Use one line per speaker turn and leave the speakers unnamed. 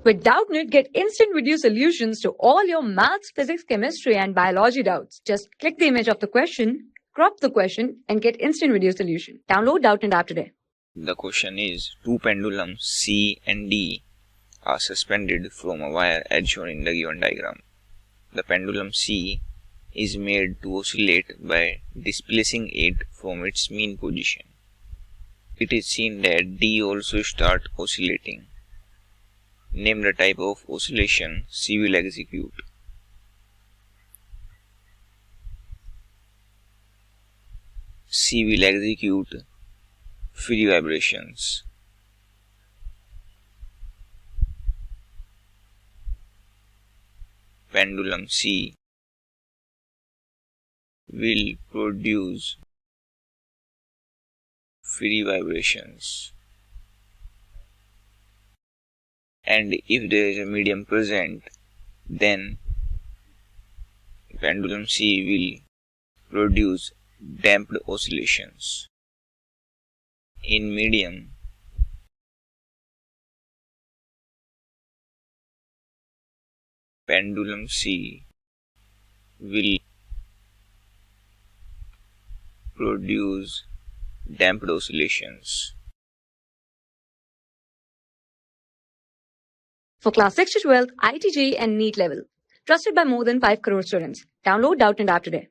With Doubtnut, get instant video solutions to all your maths, physics, chemistry, and biology doubts. Just click the image of the question, crop the question, and get instant video solution. Download Doubtnut app today.
The question is, two pendulums C and D are suspended from a wire as shown in the given diagram. The pendulum C is made to oscillate by displacing it from its mean position. It is seen that D also starts oscillating. Name the type of oscillation C will execute. C will execute free vibrations. Pendulum C will produce free vibrations, and if there is a medium present, then pendulum C will produce damped oscillations. In medium, pendulum C will produce damped oscillations.
For class 6 to 12, IIT JEE and NEET level. Trusted by more than 5 crore students. Download Doubtnut app today.